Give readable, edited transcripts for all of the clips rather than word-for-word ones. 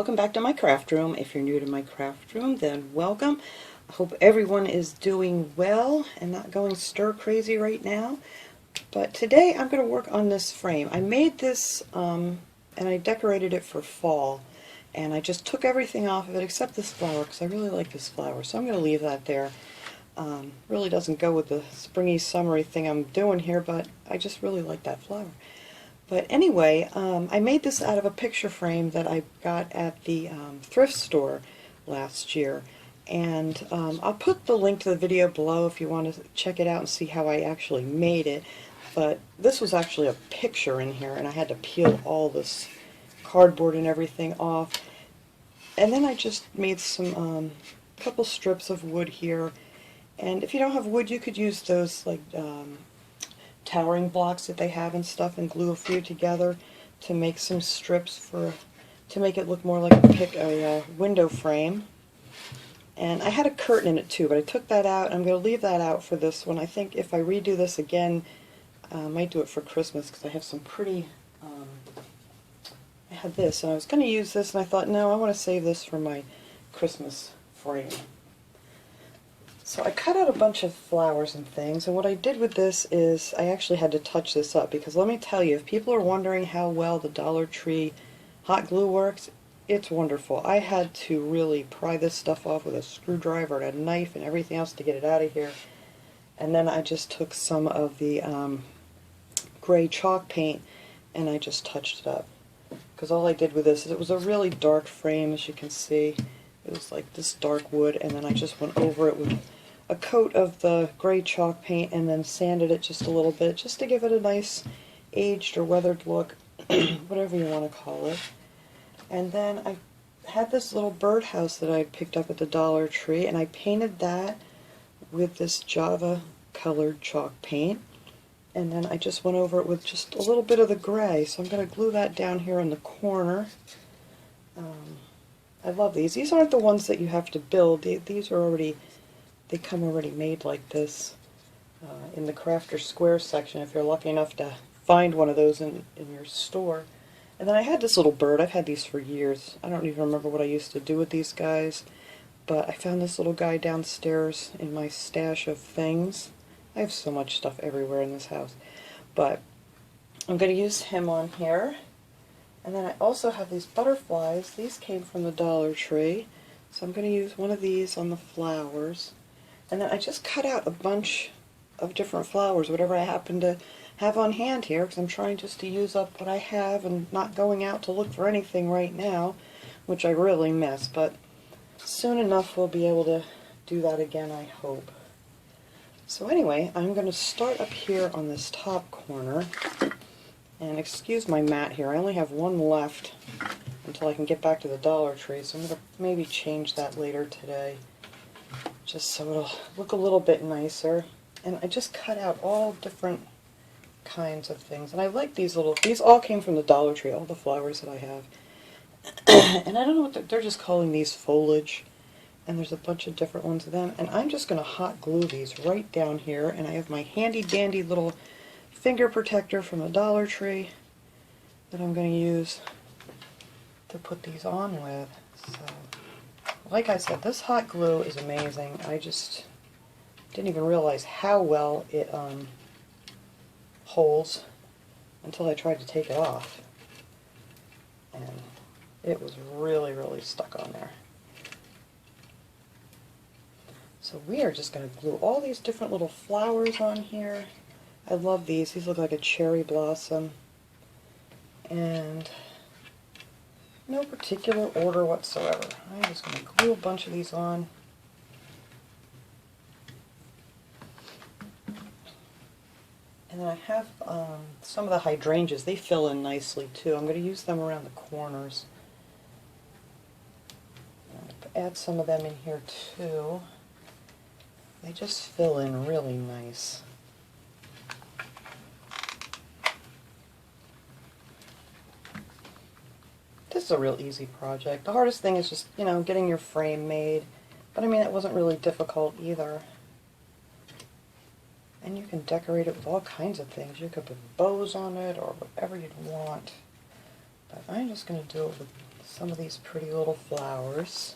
welcome back to my craft room. If you're new to my craft room, then welcome. I hope everyone is doing well and not going stir crazy right now. But today I'm going to work on this frame. I made this and I decorated it for fall. And I just took everything off of it except this flower because I really like this flower. So I'm going to leave that there. Really doesn't go with the springy, summery thing I'm doing here, but I just really like that flower. But anyway, I made this out of a picture frame that I got at the thrift store last year. And I'll put the link to the video below if you want to check it out and see how I actually made it. But this was actually a picture in here, and I had to peel all this cardboard and everything off. And then I just made some couple strips of wood here. And if you don't have wood, you could use those like towering blocks that they have and stuff, and glue a few together to make some strips to make it look more like a window frame. And I had a curtain in it too, but I took that out. I'm going to leave that out for this one. I think if I redo this again, I might do it for Christmas because I have some pretty. I had this, and I was going to use this, and I thought, no, I want to save this for my Christmas frame. So I cut out a bunch of flowers and things, and what I did with this is I actually had to touch this up, because let me tell you, if people are wondering how well the Dollar Tree hot glue works, it's wonderful. I had to really pry this stuff off with a screwdriver and a knife and everything else to get it out of here. And then I just took some of the gray chalk paint and I just touched it up. Because all I did with this is it was a really dark frame, as you can see. It was like this dark wood, and then I just went over it with a coat of the gray chalk paint and then sanded it just a little bit just to give it a nice aged or weathered look, whatever you want to call it. And then I had this little birdhouse that I picked up at the Dollar Tree, and I painted that with this Java colored chalk paint. And then I just went over it with just a little bit of the gray, so I'm going to glue that down here in the corner. I love these. These aren't the ones that you have to build. These are already, they come already made like this in the Crafter Square section if you're lucky enough to find one of those in your store. And then I had this little bird. I've had these for years. I don't even remember what I used to do with these guys, but I found this little guy downstairs in my stash of things. I have so much stuff everywhere in this house. But I'm going to use him on here. And then I also have these butterflies. These came from the Dollar Tree. So I'm going to use one of these on the flowers. And then I just cut out a bunch of different flowers, whatever I happen to have on hand here, because I'm trying just to use up what I have and not going out to look for anything right now, which I really miss. But soon enough we'll be able to do that again, I hope. So anyway, I'm going to start up here on this top corner. And excuse my mat here, I only have one left until I can get back to the Dollar Tree, so I'm going to maybe change that later today, just so it'll look a little bit nicer. And I just cut out all different kinds of things, and I like these all came from the Dollar Tree, all the flowers that I have. And I don't know what they're just calling these foliage, and there's a bunch of different ones of them, and I'm just going to hot glue these right down here, and I have my handy dandy little finger protector from the Dollar Tree that I'm going to use to put these on with. So, like I said, this hot glue is amazing. I just didn't even realize how well it holds until I tried to take it off. And it was really, really stuck on there. So we are just going to glue all these different little flowers on here. I love these. These look like a cherry blossom. And no particular order whatsoever. I'm just going to glue a bunch of these on. And then I have some of the hydrangeas. They fill in nicely too. I'm going to use them around the corners. Add some of them in here too. They just fill in really nice. This is a real easy project. The hardest thing is just, getting your frame made. But I mean, it wasn't really difficult either. And you can decorate it with all kinds of things. You could put bows on it or whatever you'd want. But I'm just going to do it with some of these pretty little flowers.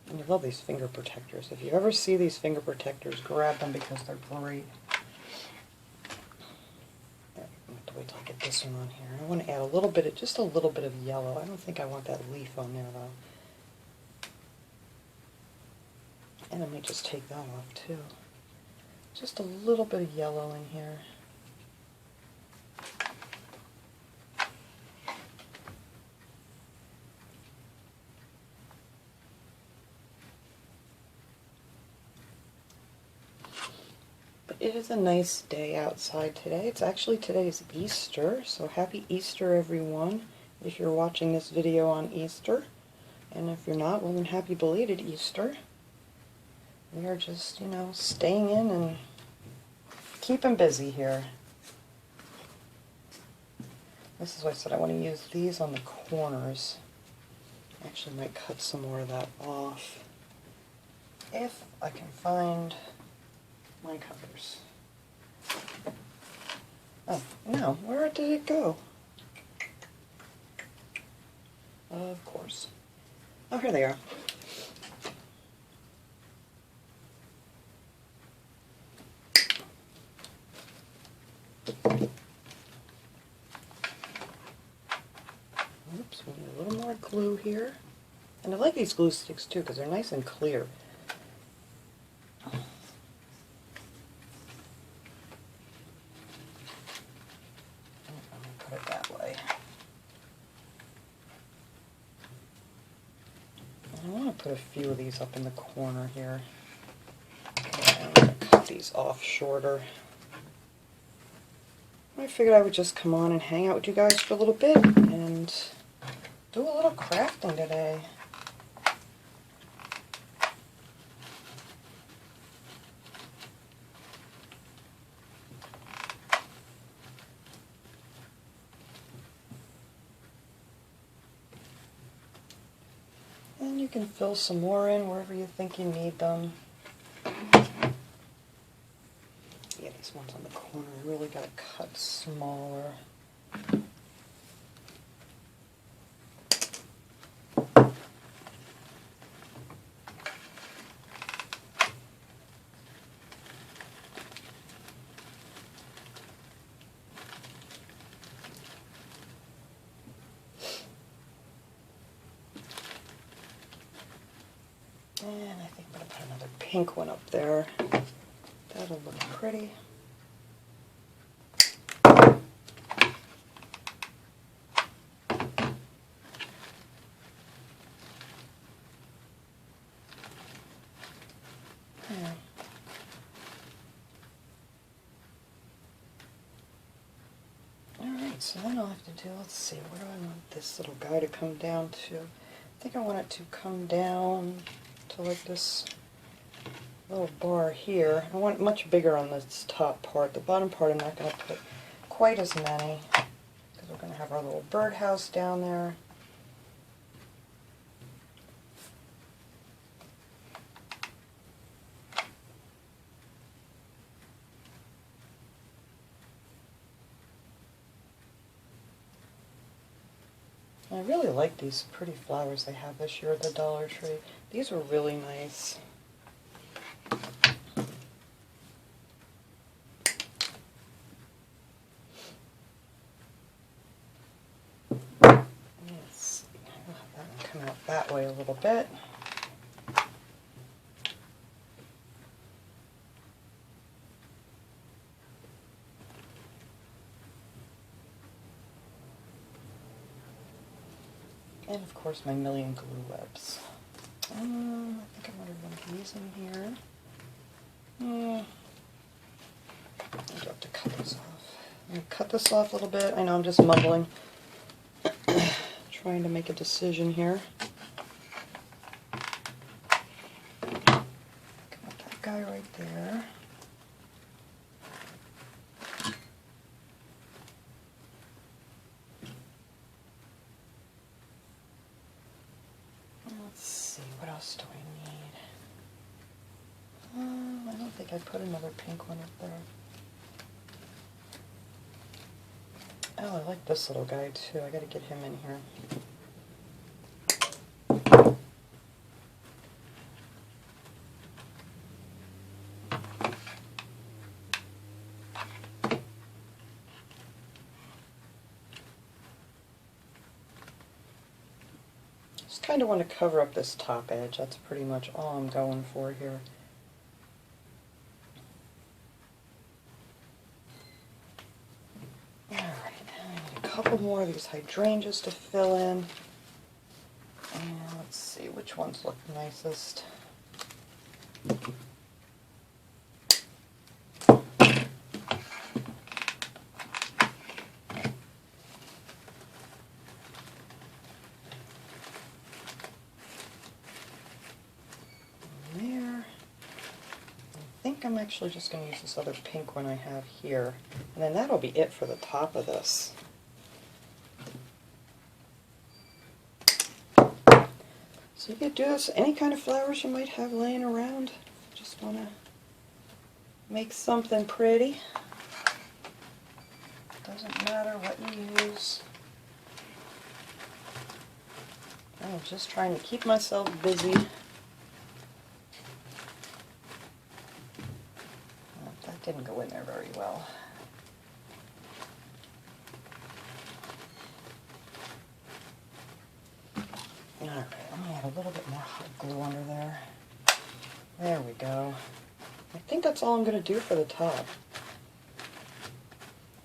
And I love these finger protectors. If you ever see these finger protectors, grab them because they're great. I'm going to wait till I get this one on here. I want to add a little bit of, just a little bit of yellow. I don't think I want that leaf on there though. And I might just take that off too. Just a little bit of yellow in here. It is a nice day outside today. It's actually today's Easter, so happy Easter everyone if you're watching this video on Easter. And if you're not, well then happy belated Easter. We are just, you know, staying in and keeping busy here. This is why I said I want to use these on the corners. I actually might cut some more of that off if I can find my cutters. Oh, no, where did it go? Of course. Oh, here they are. Oops, we need a little more glue here. And I like these glue sticks too because they're nice and clear. Put a few of these up in the corner here. Okay, I'm going to cut these off shorter. I figured I would just come on and hang out with you guys for a little bit and do a little crafting today. And you can fill some more in wherever you think you need them. Yeah, these ones on the corner, I really got to cut smaller. And I think I'm going to put another pink one up there. That'll look pretty. Alright, so then I'll have to do, let's see, where do I want this little guy to come down to? I think I want it to come down to like this little bar here. I want it much bigger on this top part. The bottom part I'm not going to put quite as many because we're going to have our little birdhouse down there. I really like these pretty flowers they have this year at the Dollar Tree. These are really nice. Let's see. I'll have that one come out that way a little bit. And of course my million glue webs. I think I wanted one of these in here. I do have to cut this off. I'm going to cut this off a little bit. I know I'm just mumbling. Trying to make a decision here. Got that guy right there. else do I need? I don't think I put another pink one up there. Oh, I like this little guy too. I gotta get him in here. Just kind of want to cover up this top edge. That's pretty much all I'm going for here. Alright, I need a couple more of these hydrangeas to fill in. And let's see which ones look nicest. I'm actually just going to use this other pink one I have here, and then that'll be it for the top of this. So you could do this any kind of flowers you might have laying around. Just want to make something pretty. Doesn't matter what you use. I'm just trying to keep myself busy. Didn't go in there very well. Alright, I'm going to add a little bit more hot glue under there. There we go. I think that's all I'm going to do for the top.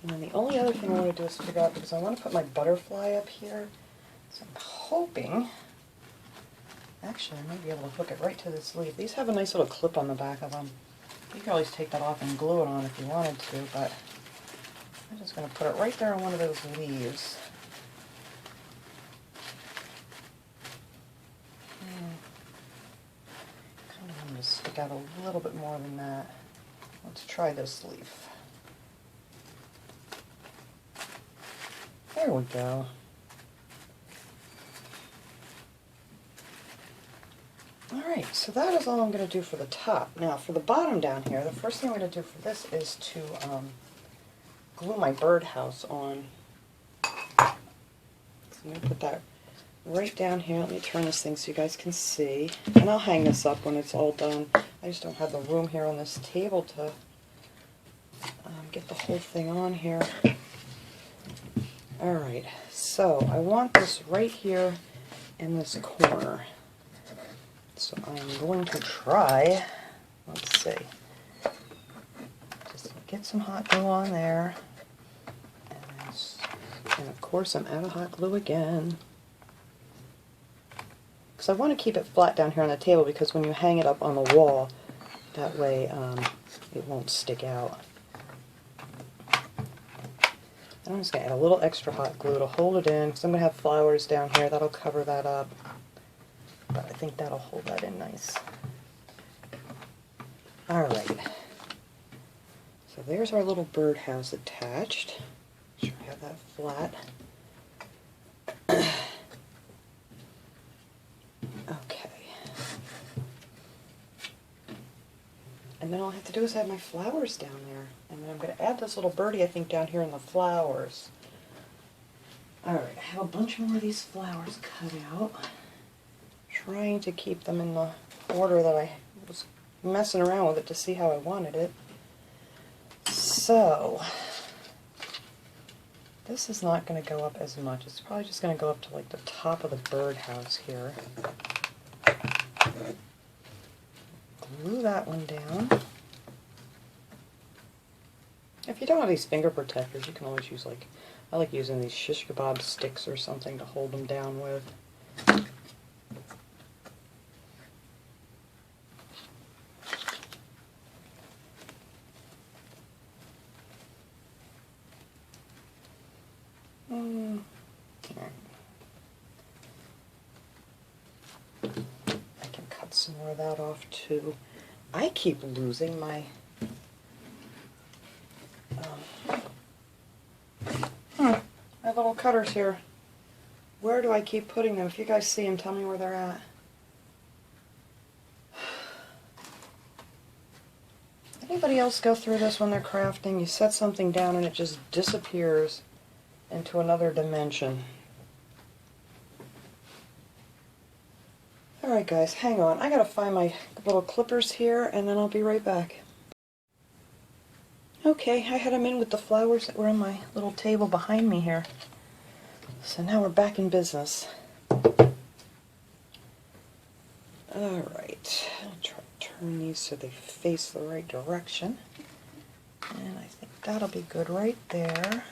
And then the only other thing I want to do is figure out, because I want to put my butterfly up here, so I'm hoping, actually I might be able to hook it right to this leaf. These have a nice little clip on the back of them. You can always take that off and glue it on if you wanted to, but I'm just going to put it right there on one of those leaves. Kind of want to stick out a little bit more than that. Let's try this leaf. There we go. Alright, so that is all I'm going to do for the top. Now for the bottom down here, the first thing I'm going to do for this is to glue my birdhouse on. So I'm going to put that right down here. Let me turn this thing so you guys can see. And I'll hang this up when it's all done. I just don't have the room here on this table to get the whole thing on here. Alright, so I want this right here in this corner. So I'm going to try, let's see, just get some hot glue on there, and of course I'm out of hot glue again, because I want to keep it flat down here on the table, because when you hang it up on the wall, that way it won't stick out. And I'm just going to add a little extra hot glue to hold it in, because I'm going to have flowers down here, that'll cover that up. But I think that'll hold that in nice. Alright. So there's our little birdhouse attached. Make sure I have that flat. Okay. And then all I have to do is add my flowers down there. And then I'm going to add this little birdie, I think, down here in the flowers. Alright, I have a bunch more of these flowers cut out. Trying to keep them in the order that I was messing around with it to see how I wanted it. So, this is not going to go up as much. It's probably just going to go up to like the top of the birdhouse here. Glue that one down. If you don't have these finger protectors, you can always use I like using these shish kebab sticks or something to hold them down with. I can cut some more of that off too. I keep losing my my little cutters here. Where do I keep putting them? If you guys see them, tell me where they're at. Anybody else go through this when they're crafting? You set something down and it just disappears into another dimension. Alright guys, hang on. I gotta find my little clippers here and then I'll be right back. Okay, I had them in with the flowers that were on my little table behind me here. So now we're back in business. Alright, I'll try to turn these so they face the right direction. And I think that'll be good right there.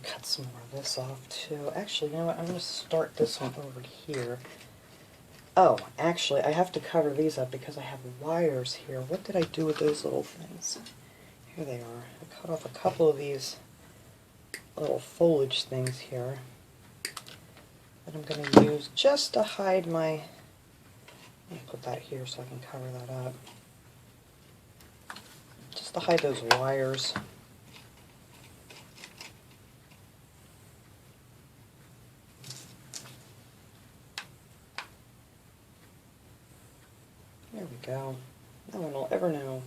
Cut some more of this off too. Actually, you know what? I'm going to start this one over here. Oh, actually, I have to cover these up because I have wires here. What did I do with those little things? Here they are. I cut off a couple of these little foliage things here that I'm going to use just to hide my... Let me put that here so I can cover that up. Just to hide those wires. There we go. No one will ever know.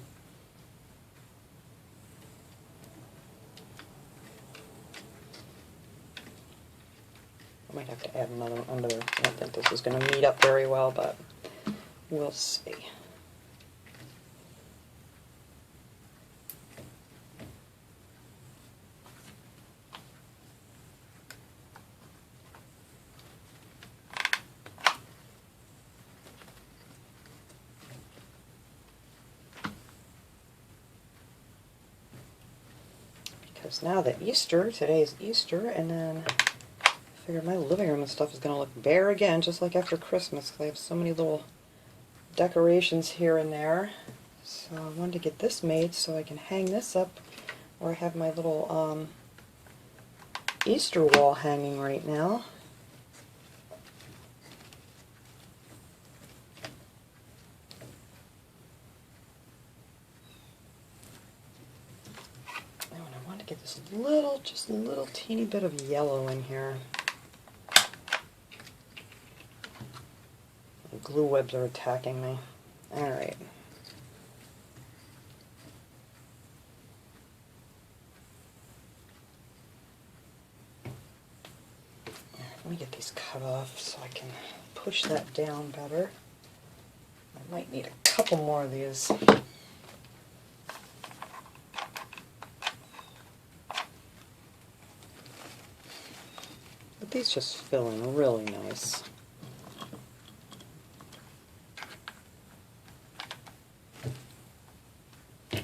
I might have to add another one under there. I don't think this is going to meet up very well, but we'll see. Because now that today is Easter, and then I figured my living room and stuff is going to look bare again, just like after Christmas, because I have so many little decorations here and there. So I wanted to get this made so I can hang this up where I have my little Easter wall hanging right now. Get this just a little teeny bit of yellow in here. The glue webs are attacking me. Alright. Let me get these cut off so I can push that down better. I might need a couple more of these. These just fill in really nice. And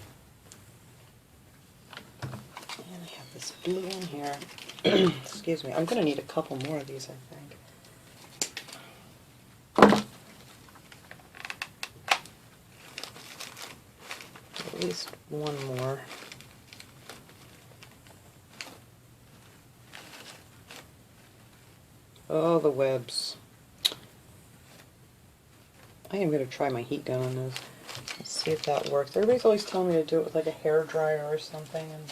I have this blue in here. Excuse me. I'm going to need a couple more of these, I think. At least one more. Oh, the webs. I am going to try my heat gun on this. Let's see if that works. Everybody's always telling me to do it with like a hair dryer or something, and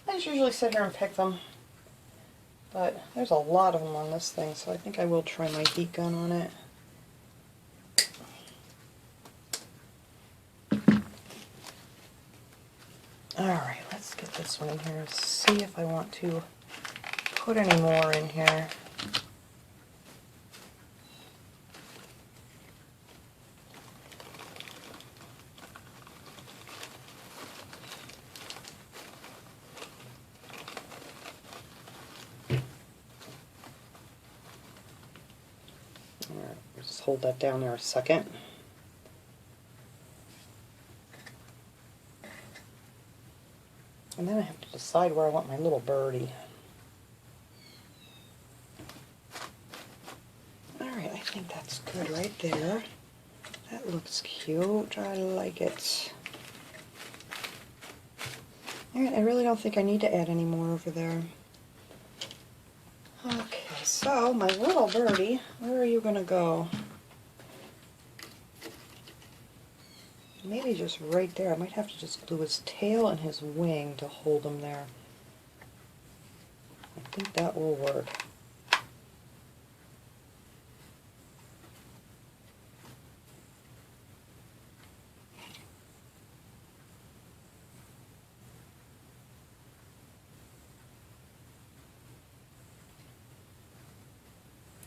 I just usually sit here and pick them. But there's a lot of them on this thing, so I think I will try my heat gun on it. Alright, let's get this one in here. See if I want to put any more in here. Just hold that down there a second. And then I have to decide where I want my little birdie. Alright, I think that's good right there. That looks cute. I like it. Alright, I really don't think I need to add any more over there. Okay, so my little birdie, where are you going to go? Maybe just right there. I might have to just glue his tail and his wing to hold him there. I think that will work.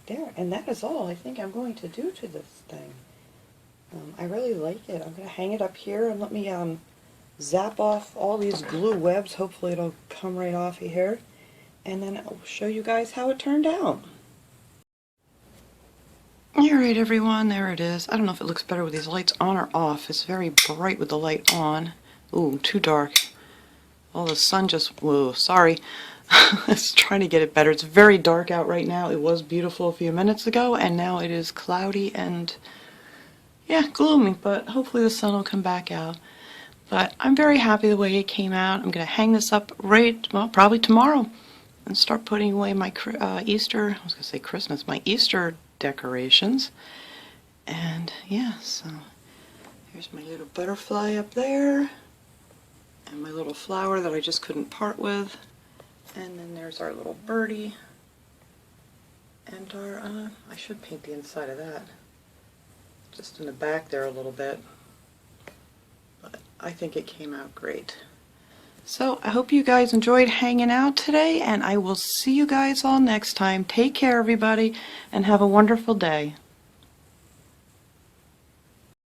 There, and that is all I think I'm going to do to this thing. I really like it. I'm going to hang it up here and let me zap off all these glue webs. Hopefully it'll come right off of here. And then I'll show you guys how it turned out. Alright everyone, there it is. I don't know if it looks better with these lights on or off. It's very bright with the light on. Ooh, too dark. Oh, the sun just, whoa, sorry. I was trying to get it better. It's very dark out right now. It was beautiful a few minutes ago, and now it is cloudy and, yeah, gloomy, but hopefully the sun will come back out. But I'm very happy the way it came out. I'm going to hang this up probably tomorrow and start putting away my Easter, I was going to say Christmas, my Easter decorations. And, yeah, so here's my little butterfly up there, and my little flower that I just couldn't part with. And then there's our little birdie, and our, I should paint the inside of that, just in the back there a little bit, but I think it came out great. So I hope you guys enjoyed hanging out today, and I will see you guys all next time. Take care everybody, and have a wonderful day.